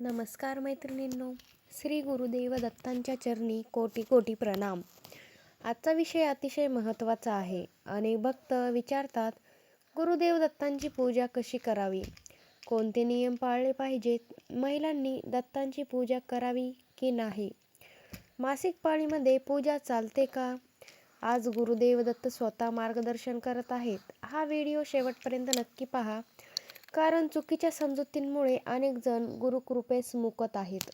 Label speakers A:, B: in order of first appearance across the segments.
A: नमस्कार मैत्रिणींनो, श्री गुरुदेव दत्तांच्या चरणी कोटी कोटी प्रणाम. आजचा विषय अतिशय महत्त्वाचा आहे. अनेक भक्त विचारतात, गुरुदेव दत्तांची पूजा कशी करावी, कोणते नियम पाळले पाहिजेत, महिलांनी दत्तांची पूजा करावी की नाही, मासिक पाळीमध्ये पूजा चालते का? आज गुरुदेव दत्त स्वतः मार्गदर्शन करत आहेत. हा व्हिडिओ शेवटपर्यंत नक्की पहा, कारण चुकीच्या समजुतींमुळे अनेक जण गुरुकृपेस मुकत आहेत.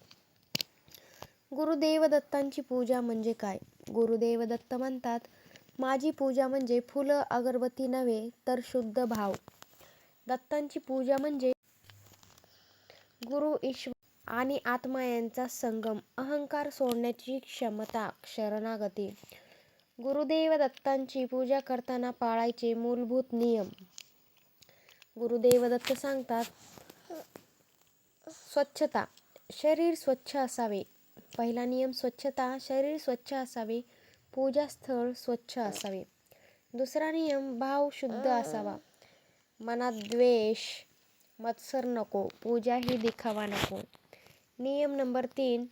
A: गुरुदेव दत्तांची पूजा म्हणजे काय? गुरुदेव दत्त म्हणतात, माझी पूजा म्हणजे फुलं अगरबत्ती नव्हे तर शुद्ध भाव. दत्तांची पूजा म्हणजे गुरु, ईश्वर आणि आत्मा यांचा संगम, अहंकार सोडण्याची क्षमता, शरणागती. गुरुदेव दत्तांची पूजा करताना पाळायचे मूलभूत नियम. गुरुदेव दत्त सांगतात, स्वच्छता, शरीर स्वच्छ असावे. पहिला नियम स्वच्छता, शरीर स्वच्छ असावे, पूजास्थळ स्वच्छ असावे. दुसरा नियम भाव शुद्ध असावा, मनात द्वेष, मत्सर नको, पूजा ही दिखावा नको. नियम नंबर 3,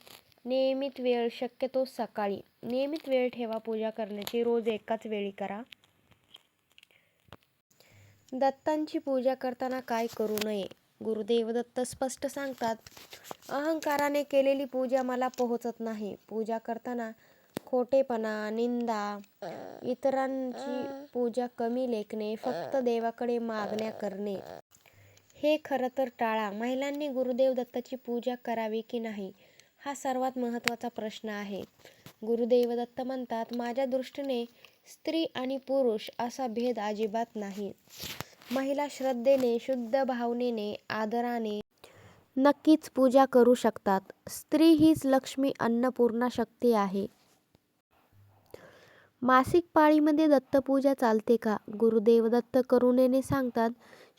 A: नियमित वेळ, शक्यतो सकाळी. नियमित वेळ ठेवा पूजा करण्याची, रोज एकाच वेळी करा. दत्तांची पूजा करताना काय करू नये? गुरुदेव दत्त स्पष्ट सांगतात, अहंकाराने केलेली पूजा मला पोहोचत नाही. पूजा करताना खोटेपणा, निंदा, इतरांची पूजा कमी लेखणे, फक्त देवाकडे मागण्या करणे, हे खरं तर टाळा. महिलांनी गुरुदेव दत्ताची पूजा करावी की नाही, हा सर्वात महत्त्वाचा प्रश्न आहे. गुरुदेव दत्त म्हणतात, माझ्या दृष्टीने स्त्री आणि पुरुष असा भेद अजिबात नाही. महिला श्रद्धेने, शुद्ध भावनेने, आदराने नक्कीच पूजा करू शकतात. स्त्री हीच लक्ष्मी, अन्नपूर्णा शक्ती आहे. मासिक पाळीमध्ये दत्तपूजा चालते का? गुरुदेव दत्त करुणेने सांगतात,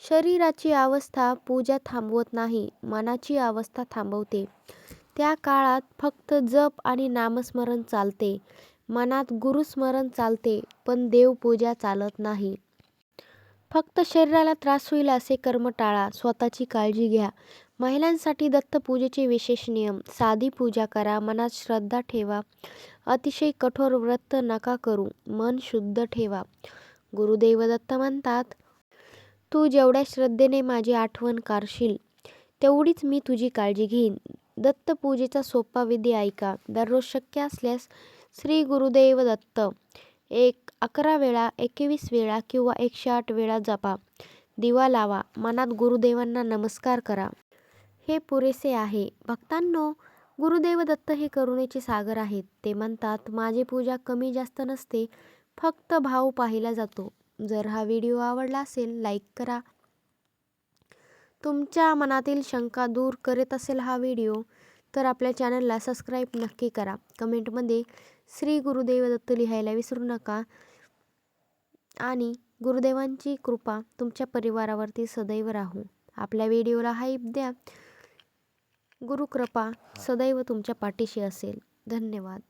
A: शरीराची अवस्था पूजा थांबवत नाही, मनाची अवस्था थांबवते. त्या काळात फक्त जप आणि नामस्मरण चालते. मनात गुरुस्मरण चालते, पण देवपूजा चालत नाही. फक्त शरीराला त्रास होईल असे कर्म टाळा, स्वतःची काळजी घ्या. महिलांसाठी दत्तपूजेचे विशेष नियम. साधी पूजा करा, मनात श्रद्धा ठेवा, अतिशय कठोर व्रत नका करू, मन शुद्ध ठेवा. गुरुदेव दत्त म्हणतात, तू जेवढ्या श्रद्धेने माझी आठवण करशील, तेवढीच मी तुझी काळजी घेईन. दत्तपूजेचा सोपा विधी ऐका. दररोज शक्य असल्यास श्री गुरुदेव दत्त 11 वेळा, 21 वेळा किंवा 108 वेळा जपा. दिवा लावा, मनात गुरुदेवांना नमस्कार करा. हे पुरेसे आहे. भक्तांनो, गुरुदेव दत्त हे करुणेचे सागर आहेत. ते म्हणतात, माझी पूजा कमी जास्त नसते, फक्त भाव पाहिला जातो. जर हा व्हिडिओ आवडला असेल, लाईक करा. तुमच्या मनातील शंका दूर करत असेल हा व्हिडिओ, तर आपल्या चॅनलला सबस्क्राईब नक्की करा. कमेंटमध्ये श्री गुरुदेव दत्त लिहायला विसरू नका. आणि गुरुदेवांची कृपा तुमच्या परिवारावरती सदैव राहू. आपल्या व्हिडिओला हाईप द्या. गुरुकृपा सदैव तुमच्या पाठीशी असेल. धन्यवाद.